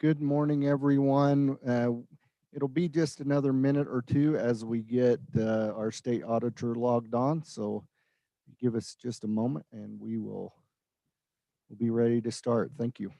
Good morning, everyone. It'll be just another minute or two as we get our state auditor logged on. So give us just a moment and we'll be ready to start. Thank you.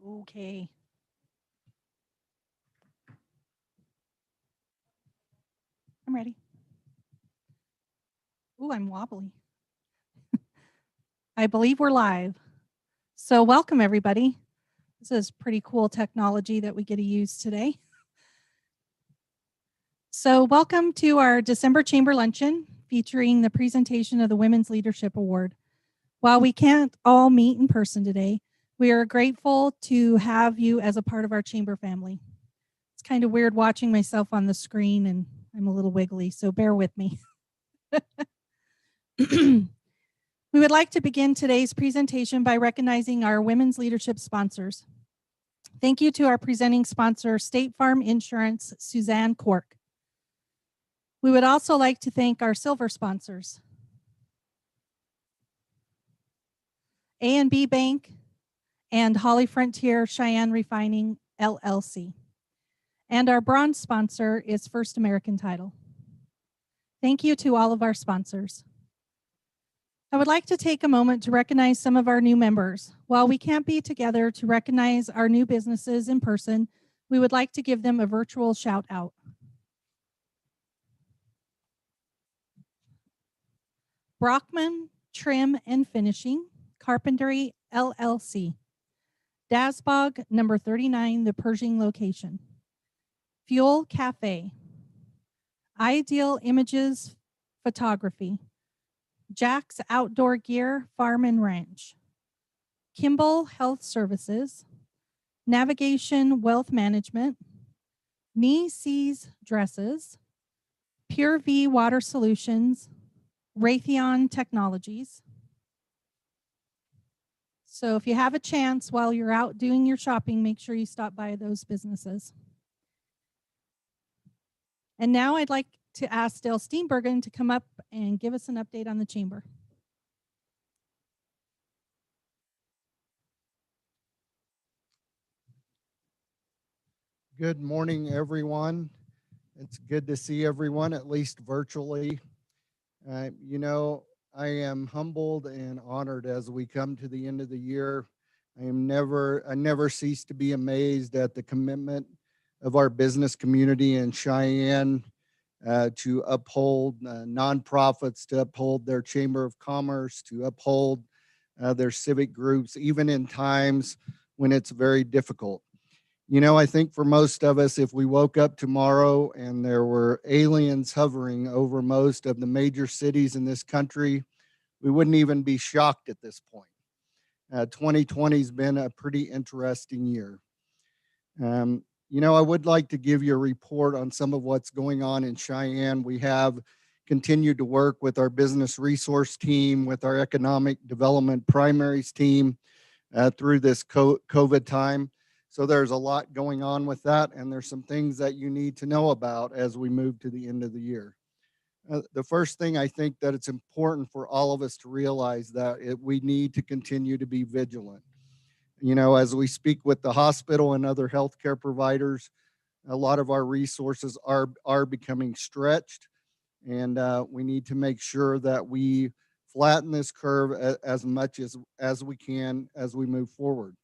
Okay. I'm ready. Ooh, I'm wobbly. I believe we're live. So, welcome everybody. This is pretty cool technology that we get to use today. So, welcome to our December Chamber Luncheon featuring the presentation of the Women's Leadership Award. While we can't all meet in person today, we are grateful to have you as a part of our chamber family. It's kind of weird watching myself on the screen and I'm a little wiggly, so bear with me. We would like to begin today's presentation by recognizing our women's leadership sponsors. Thank you to our presenting sponsor, State Farm Insurance, Suzanne Cork. We would also like to thank our silver sponsors, A&B Bank and Holly Frontier Cheyenne Refining, LLC. And our bronze sponsor is First American Title. Thank you to all of our sponsors. I would like to take a moment to recognize some of our new members. While we can't be together to recognize our new businesses in person, we would like to give them a virtual shout out. Brockman Trim and Finishing, Carpentry, LLC. Dasbog, number 39, the Pershing location. Fuel Cafe. Ideal Images Photography. Jack's Outdoor Gear, Farm and Ranch. Kimball Health Services. Navigation Wealth Management. Knee Seas Dresses. Pure V Water Solutions. Raytheon Technologies. So if you have a chance while you're out doing your shopping, make sure you stop by those businesses. And now I'd like to ask Dale Steenbergen to come up and give us an update on the chamber. Good morning, everyone. It's good to see everyone, at least virtually. You know, I am humbled and honored as we come to the end of the year. I never cease to be amazed at the commitment of our business community in Cheyenne to uphold nonprofits, to uphold their Chamber of Commerce, to uphold their civic groups, even in times when it's very difficult. You know, I think for most of us, if we woke up tomorrow and there were aliens hovering over most of the major cities in this country, we wouldn't even be shocked at this point. 2020 has been a pretty interesting year. You know, I would like to give you a report on some of what's going on in Cheyenne. We have continued to work with our business resource team, with our economic development primaries team through this COVID time. So there's a lot going on with that, and there's some things that you need to know about as we move to the end of the year. The first thing I think that it's important for all of us to realize that we need to continue to be vigilant. You know, as we speak with the hospital and other healthcare providers, a lot of our resources are becoming stretched, and we need to make sure that we flatten this curve as much as we can as we move forward.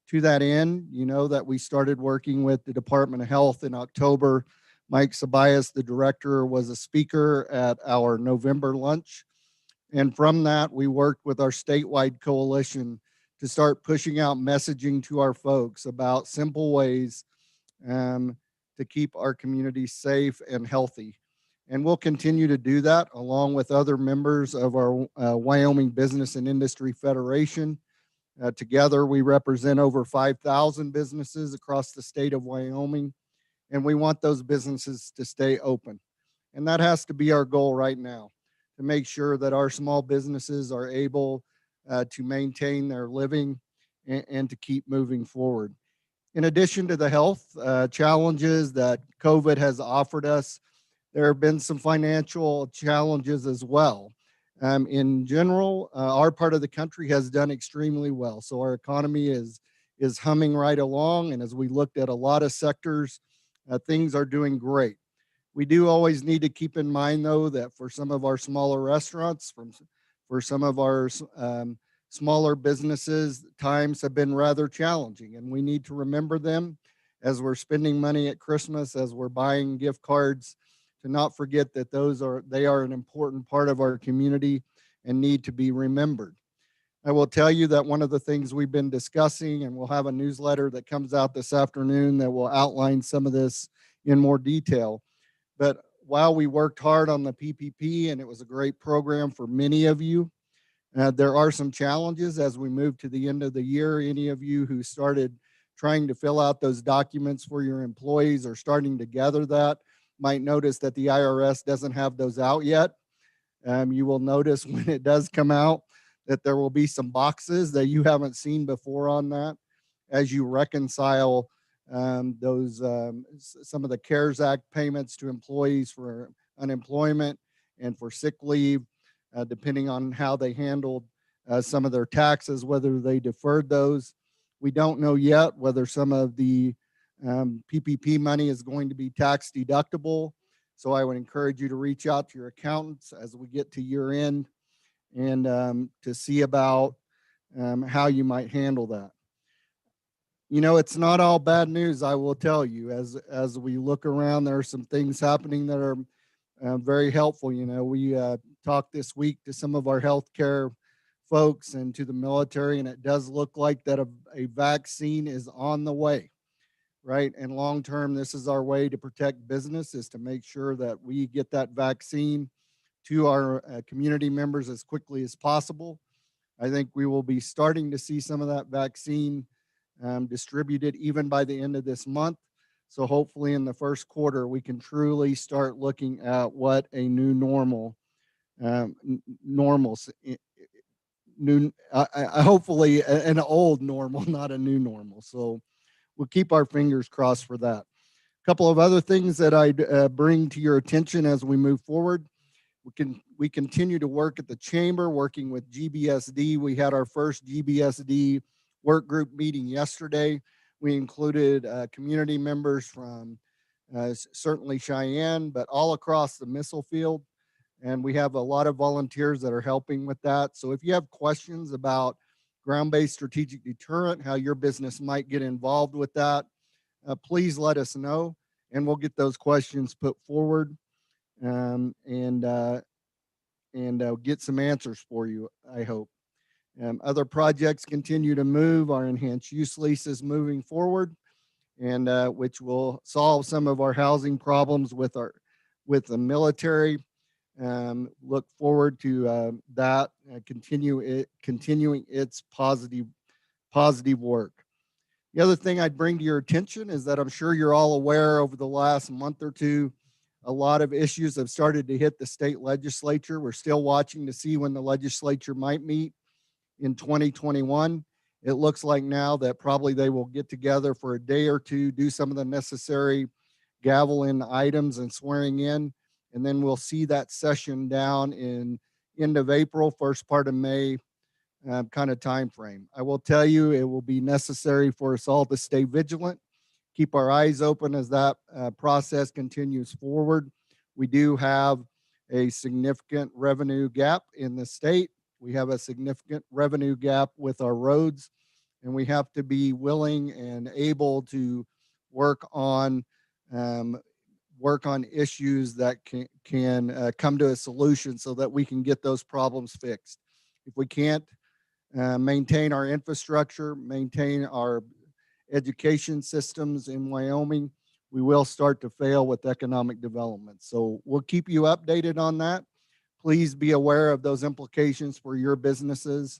To that end, you know that we started working with the Department of Health in October. Mike Sabias, the director, was a speaker at our November lunch. And from that, we worked with our statewide coalition to start pushing out messaging to our folks about simple ways to keep our community safe and healthy. And we'll continue to do that along with other members of our Wyoming Business and Industry Federation. Together, we represent over 5,000 businesses across the state of Wyoming, and we want those businesses to stay open. And that has to be our goal right now, to make sure that our small businesses are able to maintain their living and to keep moving forward. In addition to the health challenges that COVID has offered us, there have been some financial challenges as well. In general, our part of the country has done extremely well. So our economy is humming right along. And as we looked at a lot of sectors, things are doing great. We do always need to keep in mind, though, that for some of our smaller restaurants, for some of our smaller businesses, times have been rather challenging. And we need to remember them as we're spending money at Christmas, as we're buying gift cards, to not forget that they are an important part of our community and need to be remembered. I will tell you that one of the things we've been discussing, and we'll have a newsletter that comes out this afternoon that will outline some of this in more detail. But while we worked hard on the PPP, and it was a great program for many of you, there are some challenges as we move to the end of the year. Any of you who started trying to fill out those documents for your employees or starting to gather that might notice that the IRS doesn't have those out yet. You will notice when it does come out that there will be some boxes that you haven't seen before on that as you reconcile some of the CARES Act payments to employees for unemployment and for sick leave, depending on how they handled some of their taxes, whether they deferred those. We don't know yet whether some of the PPP money is going to be tax deductible. So I would encourage you to reach out to your accountants as we get to year end and to see about how you might handle that. You know, it's not all bad news, I will tell you. As we look around, there are some things happening that are very helpful. You know, we talked this week to some of our healthcare folks and to the military, and it does look like that a vaccine is on the way, right? And long term, this is our way to protect business, is to make sure that we get that vaccine to our community members as quickly as possible. I think we will be starting to see some of that vaccine distributed even by the end of this month. So hopefully in the first quarter, we can truly start looking at what a new normal, hopefully an old normal, not a new normal. So we'll keep our fingers crossed for that. A couple of other things that I'd bring to your attention as we move forward. We continue to work at the chamber, working with GBSD. We had our first GBSD work group meeting yesterday. We included community members from certainly Cheyenne, but all across the missile field. And we have a lot of volunteers that are helping with that. So if you have questions about ground-based strategic deterrent, how your business might get involved with that, please let us know, and we'll get those questions put forward and get some answers for you, I hope. Other projects continue to move. Our enhanced use lease is moving forward, and which will solve some of our housing problems with the military. Look forward to that continuing its positive work. The other thing I'd bring to your attention is that I'm sure you're all aware over the last month or two, a lot of issues have started to hit the state legislature. We're still watching to see when the legislature might meet in 2021. It looks like now that probably they will get together for a day or two, do some of the necessary gavel in items and swearing in, and then we'll see that session down in end of April, first part of May kind of time frame. I will tell you, it will be necessary for us all to stay vigilant, keep our eyes open as that process continues forward. We do have a significant revenue gap in the state. We have a significant revenue gap with our roads, and we have to be willing and able to work on issues that can come to a solution so that we can get those problems fixed. If we can't maintain our infrastructure, maintain our education systems in Wyoming, we will start to fail with economic development. So we'll keep you updated on that. Please be aware of those implications for your businesses,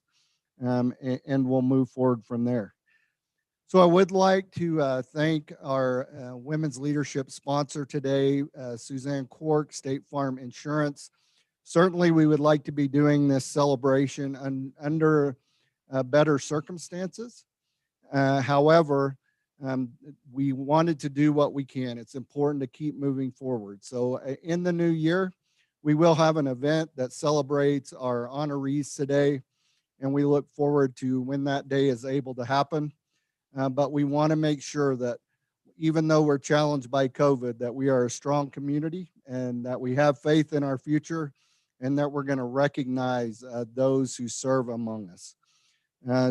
and we'll move forward from there. So I would like to thank our women's leadership sponsor today, Suzanne Cork, State Farm Insurance. Certainly, we would like to be doing this celebration under better circumstances. However, we wanted to do what we can. It's important to keep moving forward. So in the new year, we will have an event that celebrates our honorees today, and we look forward to when that day is able to happen. But we want to make sure that even though we're challenged by COVID, that we are a strong community and that we have faith in our future and that we're going to recognize those who serve among us.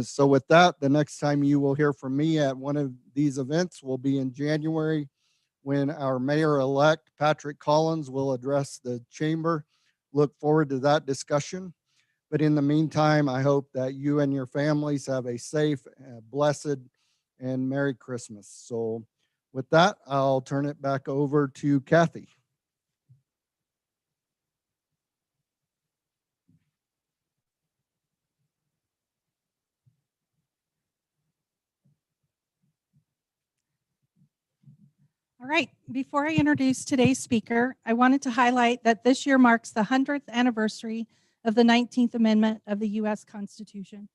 So with that, the next time you will hear from me at one of these events will be in January, when our mayor-elect, Patrick Collins, will address the chamber. Look forward to that discussion. But in the meantime, I hope that you and your families have a safe, blessed, and Merry Christmas. So with that, I'll turn it back over to Kathy. All right, before I introduce today's speaker, I wanted to highlight that this year marks the 100th anniversary of the 19th Amendment of the U.S. Constitution,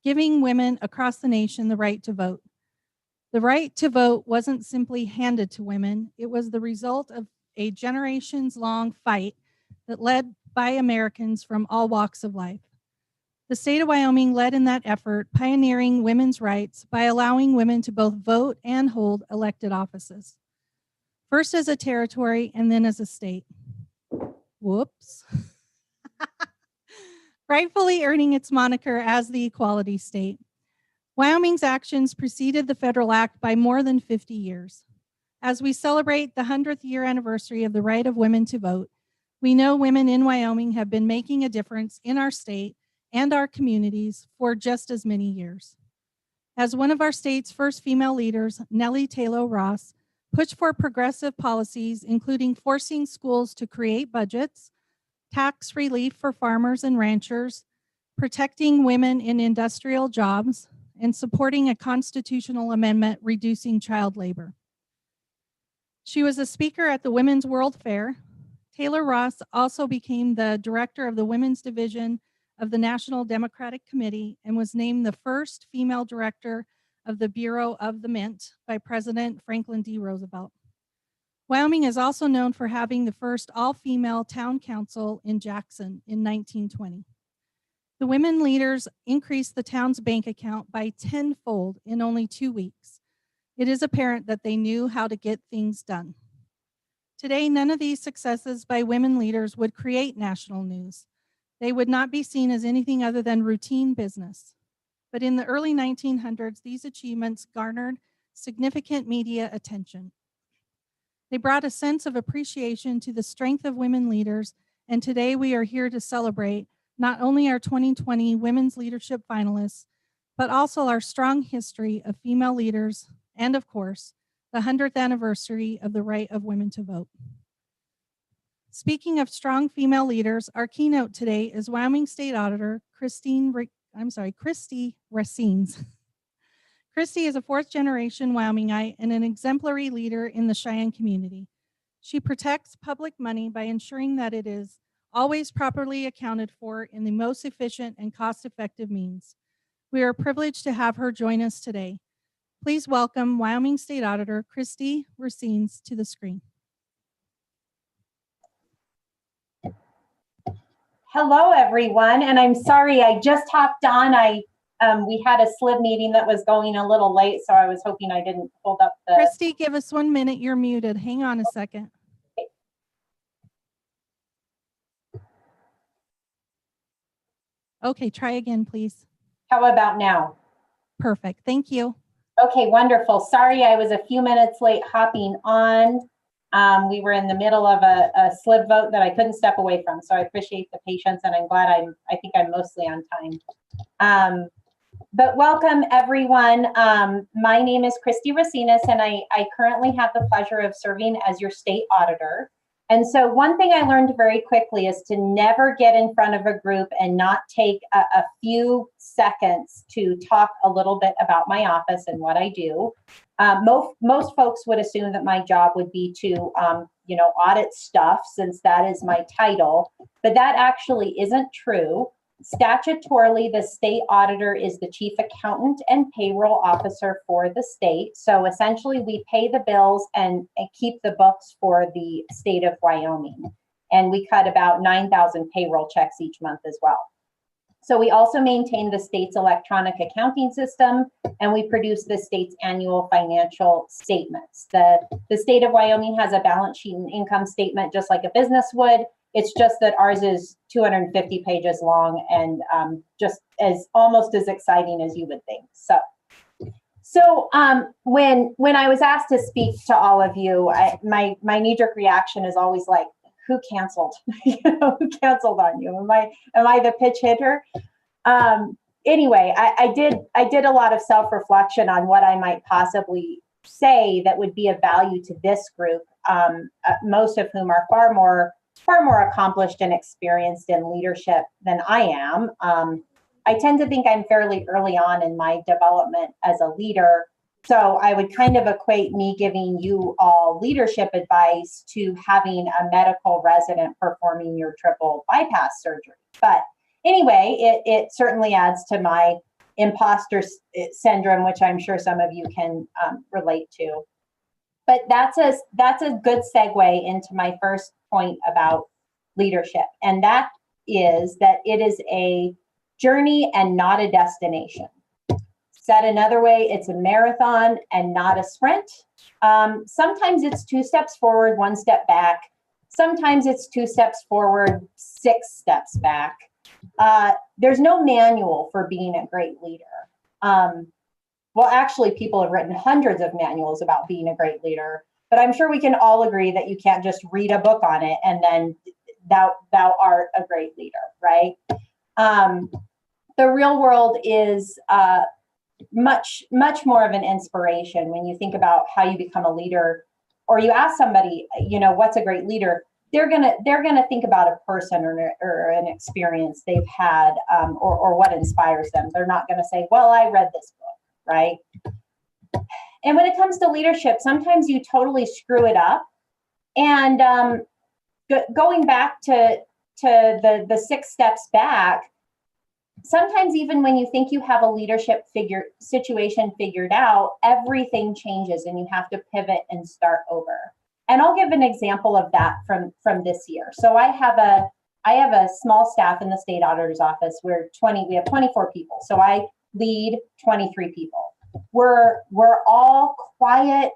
giving women across the nation the right to vote. The right to vote wasn't simply handed to women, it was the result of a generations-long fight that led by Americans from all walks of life. The state of Wyoming led in that effort, pioneering women's rights by allowing women to both vote and hold elected offices, first as a territory and then as a state. Whoops. Rightfully earning its moniker as the equality state. Wyoming's actions preceded the federal act by more than 50 years. As we celebrate the 100th year anniversary of the right of women to vote, we know women in Wyoming have been making a difference in our state and our communities for just as many years. As one of our state's first female leaders, Nellie Taylor Ross, pushed for progressive policies, including forcing schools to create budgets, tax relief for farmers and ranchers, protecting women in industrial jobs, and supporting a constitutional amendment reducing child labor. She was a speaker at the Women's World Fair. Taylor Ross also became the director of the Women's Division of the National Democratic Committee and was named the first female director of the Bureau of the Mint by President Franklin D. Roosevelt. Wyoming is also known for having the first all-female town council in Jackson in 1920. The women leaders increased the town's bank account by tenfold in only 2 weeks. It is apparent that they knew how to get things done. Today, none of these successes by women leaders would create national news. They would not be seen as anything other than routine business. But in the early 1900s, these achievements garnered significant media attention. They brought a sense of appreciation to the strength of women leaders, and today we are here to celebrate not only our 2020 Women's Leadership finalists, but also our strong history of female leaders and, of course, the 100th anniversary of the right of women to vote. Speaking of strong female leaders, our keynote today is Wyoming State Auditor Christy Racines. Christy is a fourth-generation Wyomingite and an exemplary leader in the Cheyenne community. She protects public money by ensuring that it is always properly accounted for in the most efficient and cost-effective means. We are privileged to have her join us today. Please welcome Wyoming State Auditor Christy Racines to the screen. Hello, everyone, and I'm sorry I just hopped on. We had a SLIB meeting that was going a little late, so I was hoping I didn't hold up the... Christy, give us 1 minute. You're muted. Hang on a second. Okay, try again, please. How about now? Perfect. Thank you. Okay, wonderful. Sorry I was a few minutes late hopping on. We were in the middle of a SLIB vote that I couldn't step away from, so I appreciate the patience, and I'm glad I think I'm mostly on time. But welcome, everyone. My name is Christy Racines, and I currently have the pleasure of serving as your state auditor. And so one thing I learned very quickly is to never get in front of a group and not take a few seconds to talk a little bit about my office and what I do. Most folks would assume that my job would be to, audit stuff, since that is my title, but that actually isn't true. Statutorily, the state auditor is the chief accountant and payroll officer for the state. So essentially, we pay the bills and keep the books for the state of Wyoming. And we cut about 9,000 payroll checks each month as well. So we also maintain the state's electronic accounting system, and we produce the state's annual financial statements. The state of Wyoming has a balance sheet and income statement just like a business would. It's just that ours is 250 pages long and just almost as exciting as you would think. So when I was asked to speak to all of you, my knee-jerk reaction is always like, who canceled? Who canceled on you? Am I the pitch hitter? Anyway, I did a lot of self-reflection on what I might possibly say that would be of value to this group, most of whom are far more accomplished and experienced in leadership than I am. I tend to think I'm fairly early on in my development as a leader. So I would kind of equate me giving you all leadership advice to having a medical resident performing your triple bypass surgery. But anyway, it certainly adds to my imposter syndrome, which I'm sure some of you can relate to. But that's a good segue into my first point about leadership. And that is that it is a journey and not a destination. Said another way, it's a marathon and not a sprint. Sometimes it's 2 steps forward, 1 step back. Sometimes it's 2 steps forward, 6 steps back. There's no manual for being a great leader. Well, actually, people have written hundreds of manuals about being a great leader, but I'm sure we can all agree that you can't just read a book on it and then thou art a great leader, right? The real world is much more of an inspiration when you think about how you become a leader, or you ask somebody, what's a great leader? They're gonna think about a person or an experience they've had, or what inspires them. They're not gonna say, well, I read this book, right? And when it comes to leadership, sometimes you totally screw it up. And going back to the 6 steps back, sometimes even when you think you have a leadership situation figured out, everything changes and you have to pivot and start over. And I'll give an example of that from this year. So I have a small staff in the state auditor's office. We have 24 people. So I lead 23 people. We're all quiet,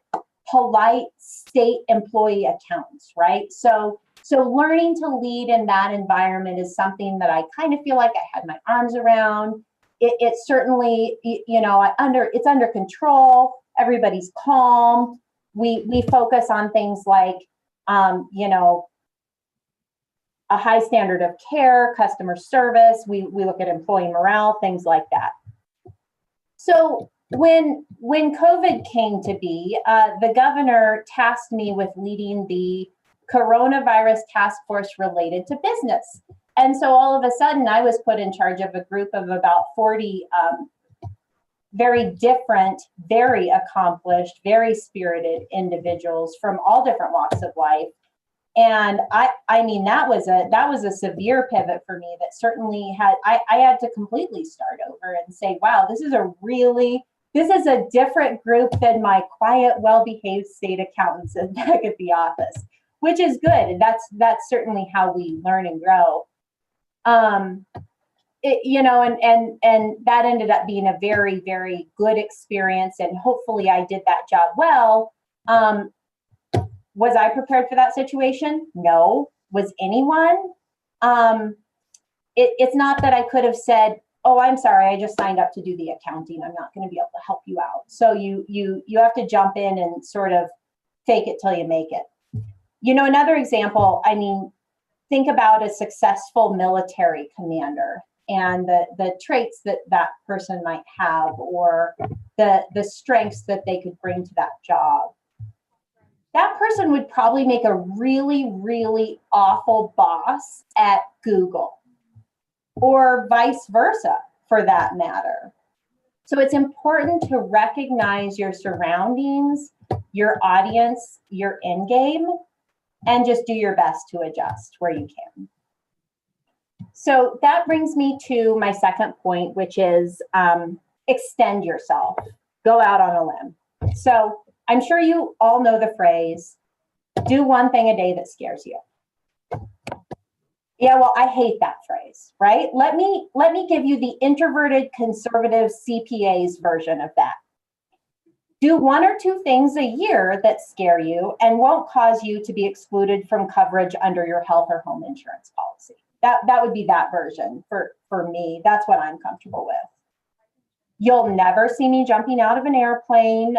polite state employee accountants, right? So learning to lead in that environment is something that I kind of feel like I had my arms around. It certainly, it's under control. Everybody's calm. We focus on things like, a high standard of care, customer service. We look at employee morale, things like that. So when COVID came to be, the governor tasked me with leading the coronavirus task force related to business. And so all of a sudden I was put in charge of a group of about 40 very different, very accomplished, very spirited individuals from all different walks of life. And I mean, that was a severe pivot for me that certainly I had to completely start over and say, wow, this is a different group than my quiet, well-behaved state accountants back at the office, which is good. And that's certainly how we learn and grow. And that ended up being a very, very good experience. And hopefully I did that job well. Was I prepared for that situation? No. Was anyone? It's not that I could have said, oh, I'm sorry, I just signed up to do the accounting. I'm not going to be able to help you out. So you have to jump in and sort of fake it till you make it. Another example, think about a successful military commander and the traits that person might have, or the strengths that they could bring to that job. That person would probably make a really, really awful boss at Google, or vice versa for that matter. So it's important to recognize your surroundings, your audience, your end game, and just do your best to adjust where you can. So that brings me to my second point, which is extend yourself, go out on a limb. So I'm sure you all know the phrase, do one thing a day that scares you. Yeah, well, I hate that phrase, right? Let me give you the introverted conservative CPA's version of that. Do 1 or 2 things a year that scare you and won't cause you to be excluded from coverage under your health or home insurance policy. That would be that version for me. That's what I'm comfortable with. You'll never see me jumping out of an airplane.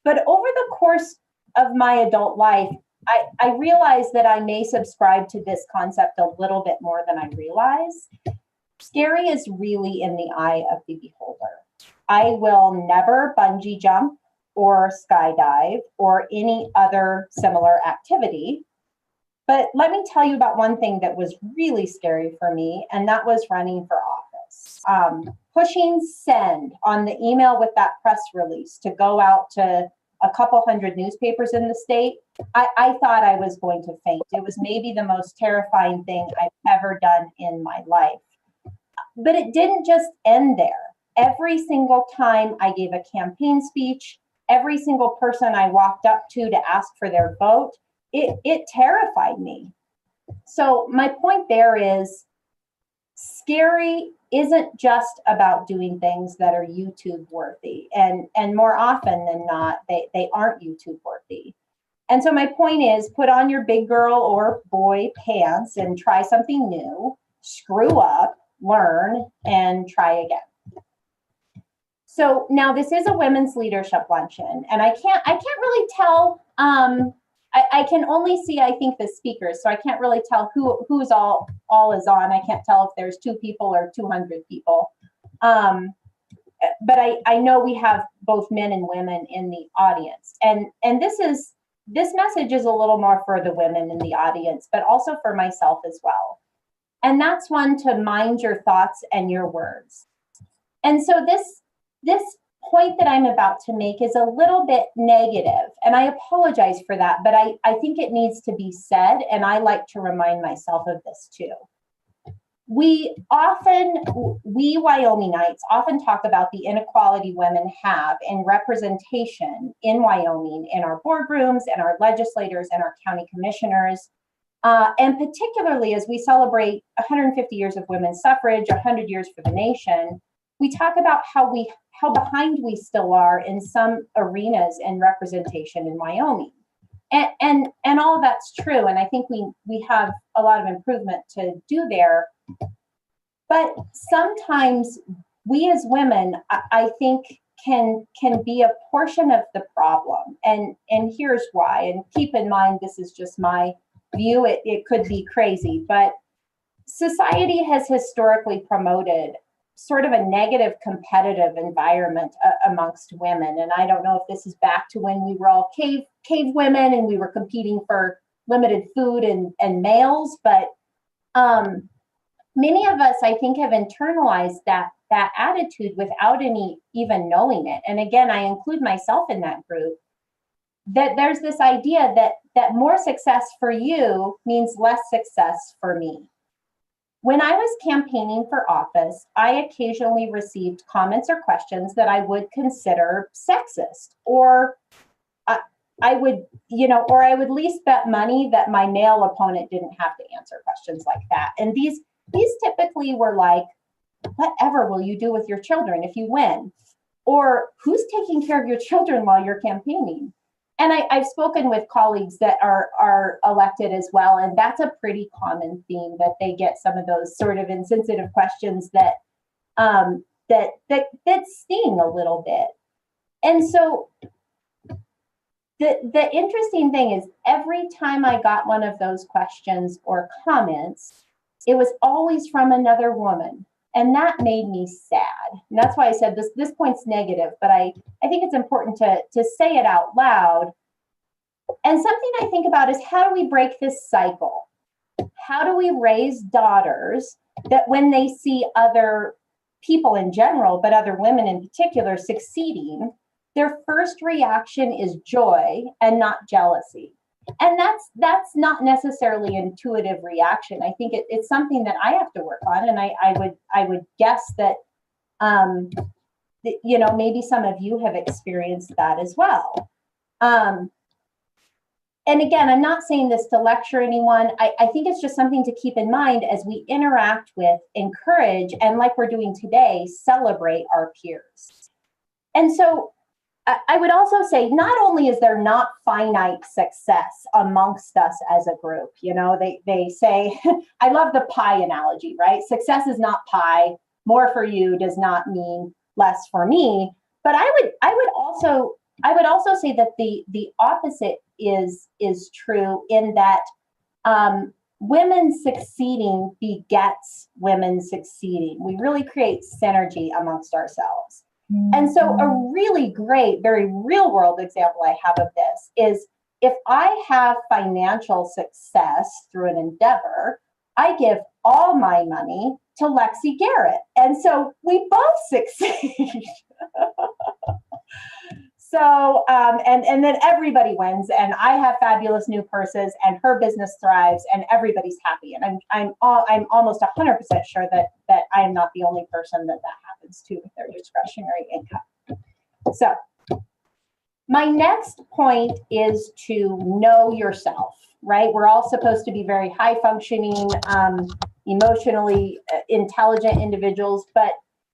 But over the course of my adult life, I realized that I may subscribe to this concept a little bit more than I realize. Scary is really in the eye of the beholder. I will never bungee jump or skydive or any other similar activity. But let me tell you about one thing that was really scary for me, and that was running for office. Pushing send on the email with that press release to go out to a couple hundred newspapers in the state, I thought I was going to faint. It was maybe the most terrifying thing I've ever done in my life. But it didn't just end there. Every single time I gave a campaign speech, every single person I walked up to ask for their vote, it terrified me. So my point there is, scary isn't just about doing things that are YouTube worthy, and more often than not, they aren't YouTube worthy. And so my point is, put on your big girl or boy pants and try something new, screw up, learn, and try again. So now this is a women's leadership luncheon, and I can't really tell. I can only see, I think, the speakers, so I can't really tell who's all is on. I can't tell if there's 2 people or 200 people. But I know we have both men and women in the audience, and this message is a little more for the women in the audience, but also for myself as well. And that's one to mind your thoughts and your words. And so this point that I'm about to make is a little bit negative, and I apologize for that, but I think it needs to be said, and I like to remind myself of this too. We Wyomingites often talk about the inequality women have in representation in Wyoming, in our boardrooms, and our legislators, and our county commissioners. And particularly as we celebrate 150 years of women's suffrage, 100 years for the nation, we talk about how behind we still are in some arenas in representation in Wyoming. And all of that's true. And I think we have a lot of improvement to do there. But sometimes we as women, I think, can be a portion of the problem. And here's why. And keep in mind, this is just my view. It could be crazy, but society has historically promoted sort of a negative competitive environment amongst women. And I don't know if this is back to when we were all cave women and we were competing for limited food and males, but many of us, I think, have internalized that attitude without even knowing it. And again, I include myself in that group, that there's this idea that more success for you means less success for me. When I was campaigning for office, I occasionally received comments or questions that I would consider sexist, or I would least bet money that my male opponent didn't have to answer questions like that. And these typically were like, whatever will you do with your children if you win? Or who's taking care of your children while you're campaigning? And I've spoken with colleagues that are elected as well, and that's a pretty common theme, that they get some of those sort of insensitive questions that sting a little bit. And so the interesting thing is, every time I got one of those questions or comments, it was always from another woman. And that made me sad. And that's why I said this point's negative, but I think it's important to say it out loud. And something I think about is, how do we break this cycle? How do we raise daughters that when they see other people in general, but other women in particular, succeeding, their first reaction is joy and not jealousy? And that's not necessarily an intuitive reaction. I think it's something that I have to work on, and I would guess that maybe some of you have experienced that as well. And again, I'm not saying this to lecture anyone. I think it's just something to keep in mind as we interact with, encourage, and like we're doing today, celebrate our peers. And so I would also say, not only is there not finite success amongst us as a group, they say, I love the pie analogy, right? Success is not pie. More for you does not mean less for me. But I would also say that the opposite is true, in that women succeeding begets women succeeding. We really create synergy amongst ourselves. And so a really great, very real world example I have of this is, if I have financial success through an endeavor, I give all my money to Lexi Garrett. And so we both succeed. So, and then everybody wins, and I have fabulous new purses, and her business thrives, and everybody's happy. And I'm almost 100% sure that I am not the only person that happens to with their discretionary income. So My next point is to know yourself, right? We're all supposed to be very high functioning, emotionally intelligent individuals, but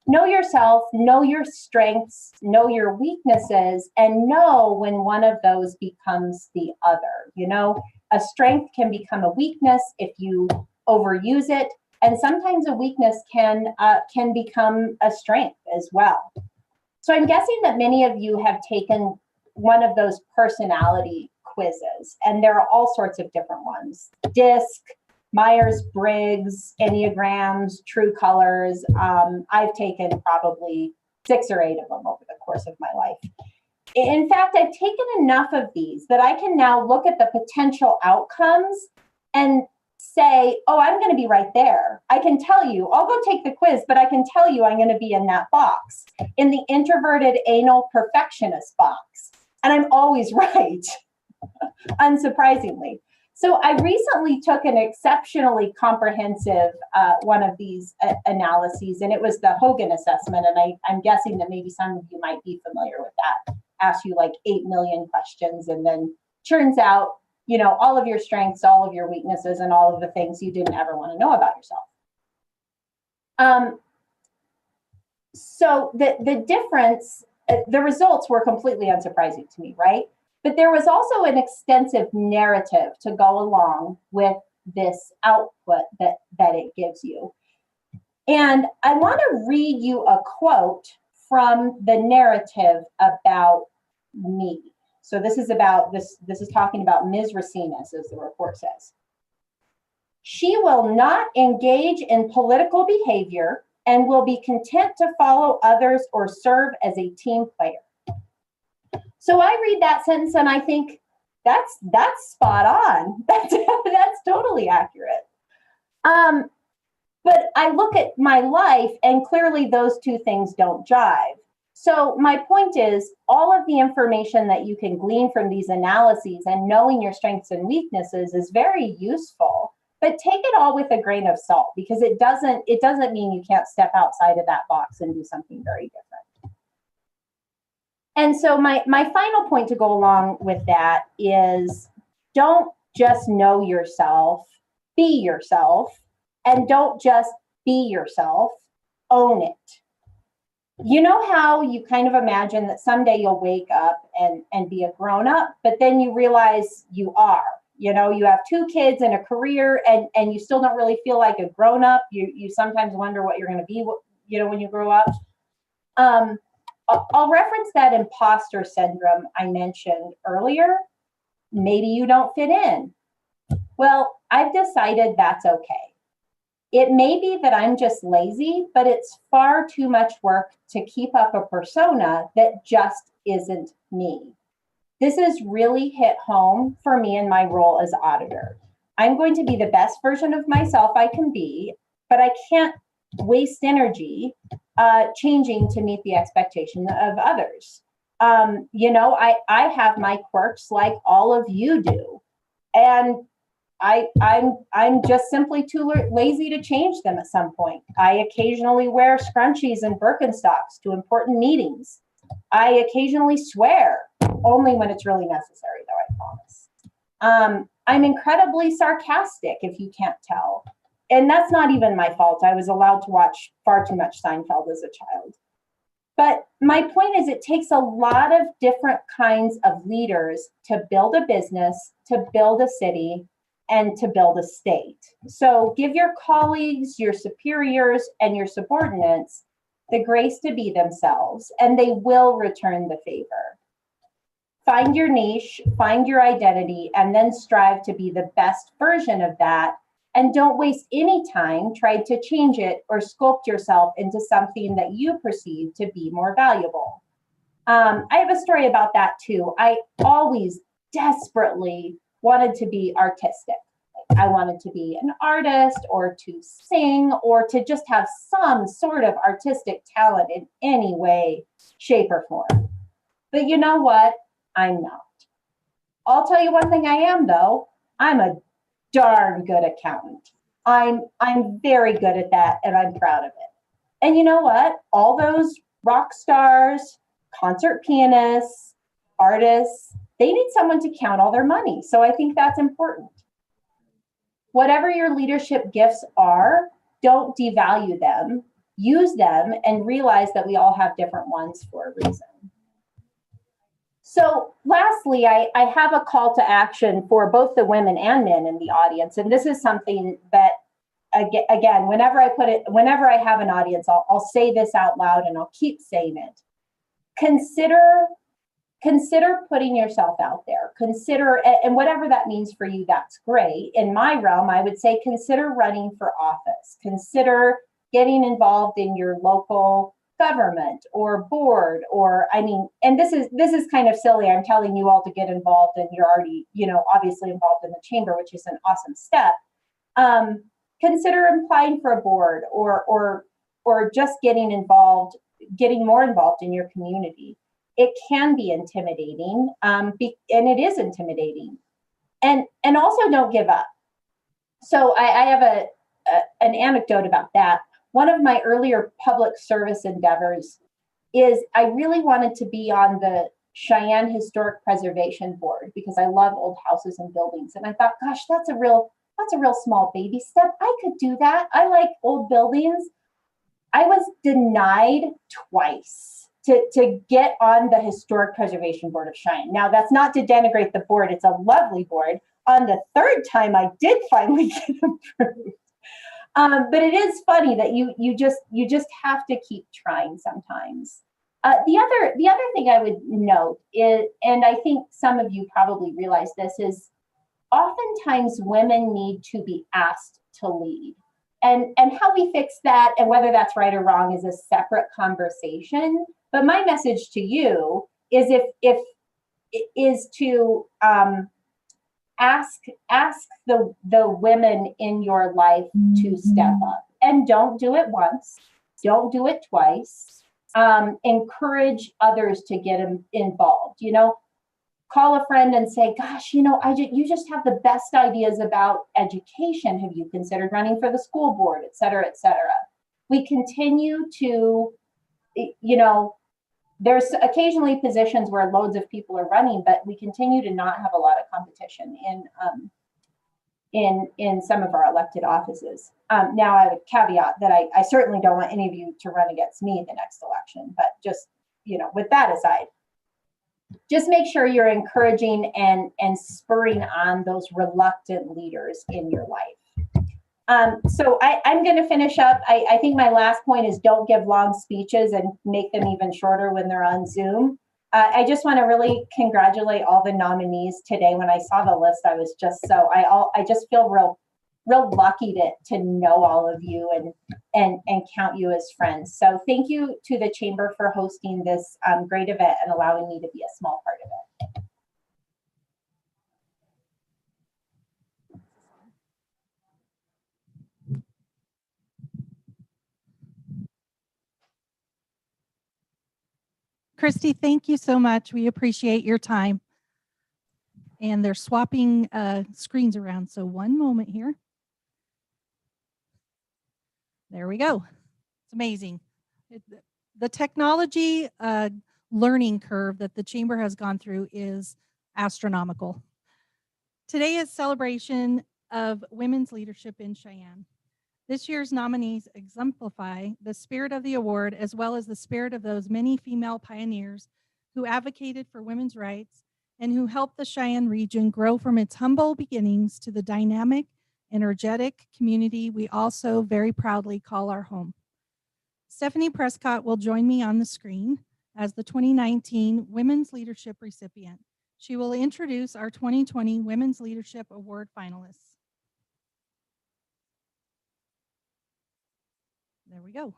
know yourself, know your strengths, know your weaknesses, and know when one of those becomes the other. You know, a strength can become a weakness if you overuse it, and sometimes a weakness can become a strength as well. So I'm guessing that many of you have taken one of those personality quizzes, and there are all sorts of different ones: DISC, Myers-Briggs, Enneagrams, True Colors. I've taken probably 6 or 8 of them over the course of my life. In fact, I've taken enough of these that I can now look at the potential outcomes and say, oh, I'm going to be right there. I can tell you, I'll go take the quiz, but I can tell you I'm going to be in that box, in the introverted anal perfectionist box. And I'm always right, unsurprisingly. So I recently took an exceptionally comprehensive one of these analyses, and it was the Hogan assessment. And I'm guessing that maybe some of you might be familiar with that. Asks you like 8 million questions and then churns out, you know, all of your strengths, all of your weaknesses, and all of the things you didn't ever want to know about yourself. So the difference, the results were completely unsurprising to me, right? But there was also an extensive narrative to go along with this output that it gives you. And I want to read you a quote from the narrative about me. So this is about this is talking about Ms. Racinas, as the report says. She will not engage in political behavior and will be content to follow others or serve as a team player. So I read that sentence and I think that's spot on. That's totally accurate. But I look at my life and clearly those two things don't jive. So my point is, all of the information that you can glean from these analyses and knowing your strengths and weaknesses is very useful, but take it all with a grain of salt, because it doesn't mean you can't step outside of that box and do something very different. And so my final point to go along with that is, don't just know yourself, be yourself, and don't just be yourself, own it. You know how you kind of imagine that someday you'll wake up and be a grown-up, but then you realize you are. You know, you have 2 kids and a career, and you still don't really feel like a grown-up. You sometimes wonder what you're going to be, you know, when you grow up. I'll reference that imposter syndrome I mentioned earlier. Maybe you don't fit in. Well, I've decided that's okay. It may be that I'm just lazy, but it's far too much work to keep up a persona that just isn't me. This has really hit home for me in my role as auditor. I'm going to be the best version of myself I can be, but I can't waste energy changing to meet the expectation of others. You know, I have my quirks like all of you do, and I'm just simply too lazy to change them at some point. I occasionally wear scrunchies and Birkenstocks to important meetings. I occasionally swear, only when it's really necessary, though, I promise. I'm incredibly sarcastic, if you can't tell. And that's not even my fault. I was allowed to watch far too much Seinfeld as a child. But my point is, it takes a lot of different kinds of leaders to build a business, to build a city, and to build a state. So give your colleagues, your superiors, and your subordinates the grace to be themselves, and they will return the favor. Find your niche, find your identity, and then strive to be the best version of that. And don't waste any time trying to change it or sculpt yourself into something that you perceive to be more valuable. I have a story about that too. I always desperately wanted to be artistic. I wanted to be an artist, or to sing, or to just have some sort of artistic talent in any way, shape, or form. But you know what? I'm not. I'll tell you one thing I am, though. I'm a darn good accountant. I'm very good at that, and I'm proud of it. And you know what? All those rock stars, concert pianists, artists, they need someone to count all their money. So I think that's important. Whatever your leadership gifts are, don't devalue them, use them, and realize that we all have different ones for a reason. So lastly, I have a call to action for both the women and men in the audience. And this is something that, again, whenever I have an audience, I'll say this out loud and I'll keep saying it. Consider putting yourself out there. Consider, and whatever that means for you, that's great. In my realm, I would say consider running for office. Consider getting involved in your local government or board, or and this is kind of silly. I'm telling you all to get involved, and you're already, obviously involved in the chamber, which is an awesome step. Consider applying for a board or just getting more involved in your community. It can be intimidating, and it is intimidating. And also don't give up. So I have an anecdote about that. One of my earlier public service endeavors is I really wanted to be on the Cheyenne Historic Preservation Board because I love old houses and buildings. And I thought, gosh, that's a real small baby step. I could do that. I like old buildings. I was denied twice to get on the Historic Preservation Board of Cheyenne. Now, that's not to denigrate the board. It's a lovely board. On the third time, I did finally get approved. But it is funny that you just have to keep trying sometimes. The other thing I would note is, and I think some of you probably realize this, is oftentimes women need to be asked to lead. And how we fix that and whether that's right or wrong is a separate conversation. But my message to you is to ask the women in your life to step up, and don't do it once, don't do it twice. Encourage others to get involved. Call a friend and say, gosh, you just have the best ideas about education. Have you considered running for the school board, et cetera, et cetera? We continue to, there's occasionally positions where loads of people are running, but we continue to not have a lot of competition in some of our elected offices. Now I would caveat that I certainly don't want any of you to run against me in the next election, but just, with that aside, just make sure you're encouraging and spurring on those reluctant leaders in your life. So I'm going to finish up. I think my last point is don't give long speeches and make them even shorter when they're on Zoom. I just want to really congratulate all the nominees today. When I saw the list, I was just I just feel real lucky to know all of you and count you as friends. So thank you to the Chamber for hosting this great event and allowing me to be a small part of it. Christy, thank you so much. We appreciate your time. And they're swapping screens around. So one moment here. There we go. It's amazing. The technology learning curve that the Chamber has gone through is astronomical. Today is celebration of women's leadership in Cheyenne. This year's nominees exemplify the spirit of the award as well as the spirit of those many female pioneers who advocated for women's rights and who helped the Cheyenne region grow from its humble beginnings to the dynamic, energetic community we also very proudly call our home. Stephanie Prescott will join me on the screen as the 2019 Women's Leadership recipient. She will introduce our 2020 Women's Leadership Award finalists. There we go.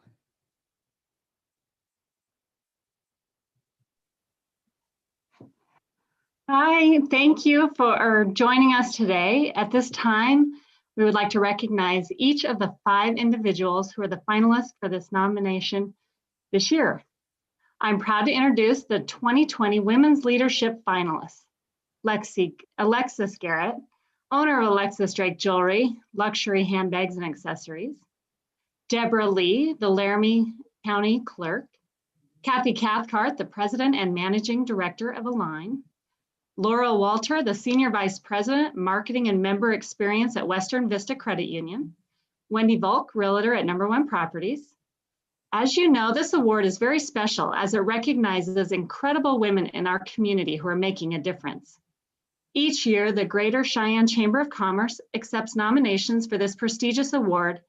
Hi, thank you for joining us today. At this time, we would like to recognize each of the 5 individuals who are the finalists for this nomination this year. I'm proud to introduce the 2020 Women's Leadership finalists. Alexis Garrett, owner of Alexis Drake Jewelry, luxury handbags and accessories. Deborah Lee, the Laramie County Clerk. Kathy Cathcart, the President and Managing Director of Align. Laura Walter, the Senior Vice President, Marketing and Member Experience at Western Vista Credit Union. Wendy Volk, Realtor at Number One Properties. As you know, this award is very special as it recognizes incredible women in our community who are making a difference. Each year, the Greater Cheyenne Chamber of Commerce accepts nominations for this prestigious award,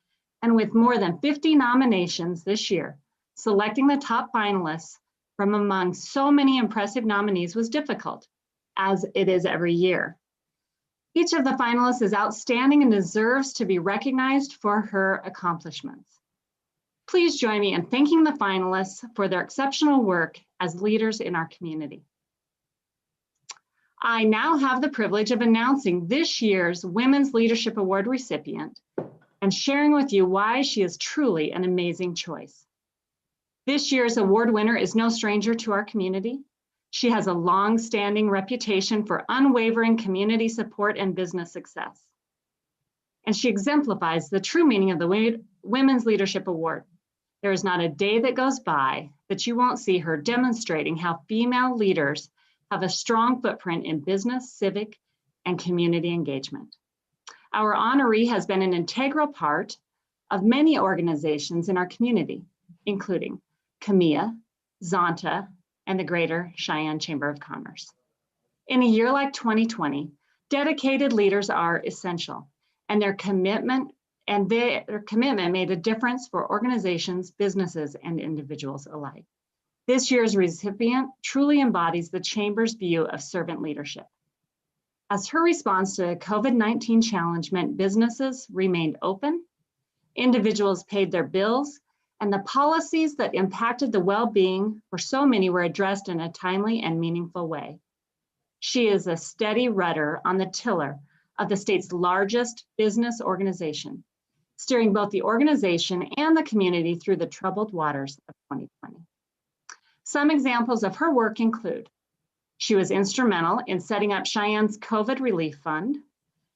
and with more than 50 nominations this year, selecting the top finalists from among so many impressive nominees was difficult, as it is every year. Each of the finalists is outstanding and deserves to be recognized for her accomplishments. Please join me in thanking the finalists for their exceptional work as leaders in our community. I now have the privilege of announcing this year's Women's Leadership Award recipient and sharing with you why she is truly an amazing choice. This year's award winner is no stranger to our community. She has a long-standing reputation for unwavering community support and business success. And she exemplifies the true meaning of the Women's Leadership Award. There is not a day that goes by that you won't see her demonstrating how female leaders have a strong footprint in business, civic, and community engagement. Our honoree has been an integral part of many organizations in our community, including CAMEA, Zonta, and the Greater Cheyenne Chamber of Commerce. In a year like 2020, dedicated leaders are essential, and their commitment made a difference for organizations, businesses, and individuals alike. This year's recipient truly embodies the Chamber's view of servant leadership. As her response to the COVID-19 challenge meant businesses remained open, individuals paid their bills, and the policies that impacted the well-being for so many were addressed in a timely and meaningful way. She is a steady rudder on the tiller of the state's largest business organization, steering both the organization and the community through the troubled waters of 2020. Some examples of her work include: she was instrumental in setting up Cheyenne's COVID Relief Fund.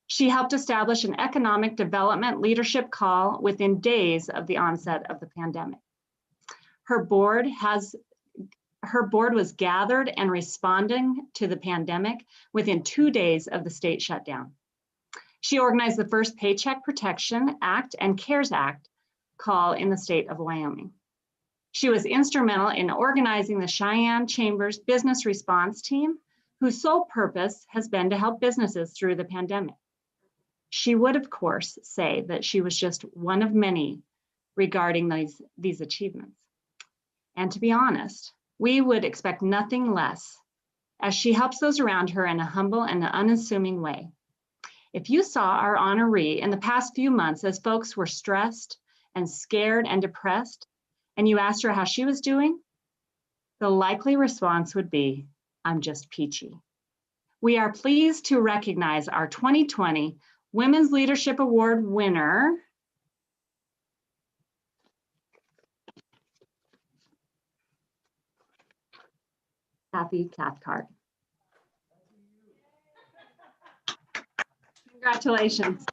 She helped establish an economic development leadership call within days of the onset of the pandemic. Her board was gathered and responding to the pandemic within 2 days of the state shutdown. She organized the first Paycheck Protection Act and CARES Act call in the state of Wyoming. She was instrumental in organizing the Cheyenne Chamber's business response team, whose sole purpose has been to help businesses through the pandemic. She would, of course, say that she was just one of many regarding these achievements. And to be honest, we would expect nothing less, as she helps those around her in a humble and unassuming way. If you saw our honoree in the past few months as folks were stressed and scared and depressed, and you asked her how she was doing, the likely response would be, "I'm just peachy." We are pleased to recognize our 2020 Women's Leadership Award winner, Kathy Cathcart. Congratulations.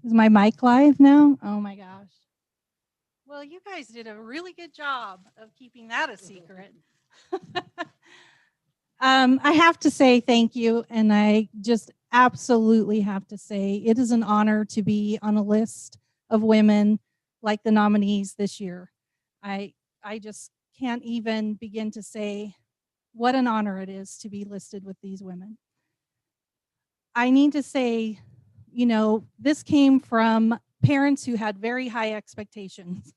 Is my mic live now? Oh my gosh. Well, you guys did a really good job of keeping that a secret. I have to say thank you, and I just absolutely have to say it is an honor to be on a list of women like the nominees this year. I just can't even begin to say what an honor it is to be listed with these women. I need to say, you know, this came from parents who had very high expectations.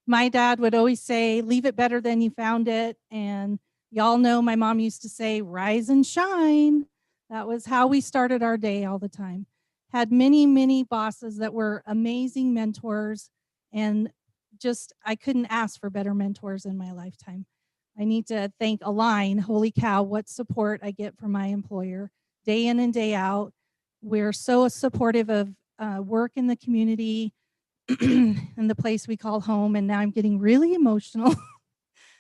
My dad would always say, leave it better than you found it. And y'all know my mom used to say, rise and shine. That was how we started our day all the time. Had many, many bosses that were amazing mentors, and just, I couldn't ask for better mentors in my lifetime. I need to thank Align. Holy cow, what support I get from my employer day in and day out. We're so supportive of work in the community and the place we call home. And now I'm getting really emotional.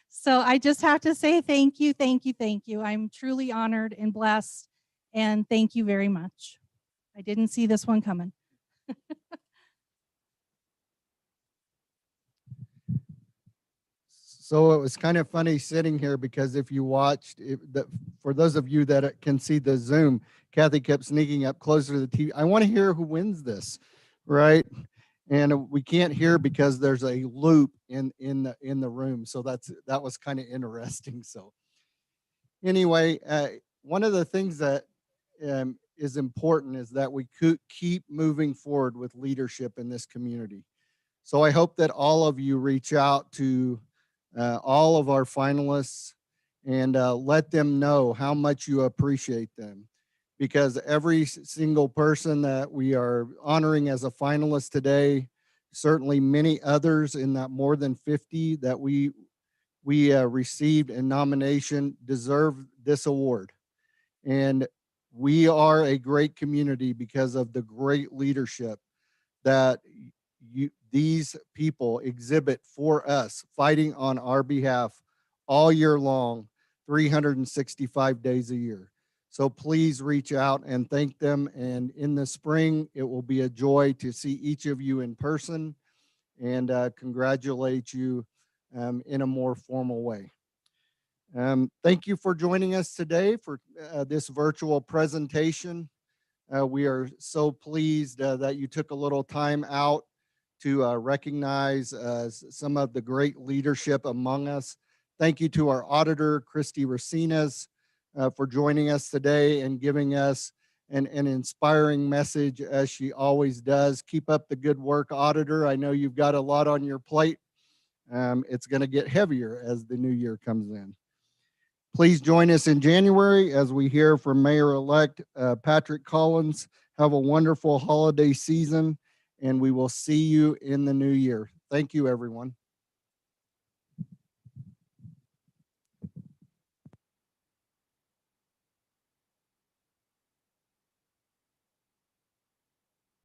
So I just have to say thank you, thank you, thank you. I'm truly honored and blessed, and thank you very much. I didn't see this one coming. So it was kind of funny sitting here because if you watched, for those of you that can see the Zoom, Kathy kept sneaking up closer to the TV. I want to hear who wins this, right? And we can't hear because there's a loop in the room. So that was kind of interesting. So anyway, one of the things that is important is that we could keep moving forward with leadership in this community. So I hope that all of you reach out to all of our finalists and let them know how much you appreciate them, because every single person that we are honoring as a finalist today, certainly many others in that more than 50 that we received in nomination, deserve this award. And we are a great community because of the great leadership that these people exhibit for us, fighting on our behalf all year long, 365 days a year. So please reach out and thank them. And in the spring, it will be a joy to see each of you in person and congratulate you in a more formal way. Thank you for joining us today for this virtual presentation. We are so pleased that you took a little time out to recognize some of the great leadership among us. Thank you to our auditor, Christy Racinas, for joining us today and giving us an inspiring message, as she always does. Keep up the good work, auditor. I know you've got a lot on your plate. It's going to get heavier as the new year comes in. Please join us in January as we hear from Mayor-elect Patrick Collins. Have a wonderful holiday season, and we will see you in the new year. Thank you, everyone.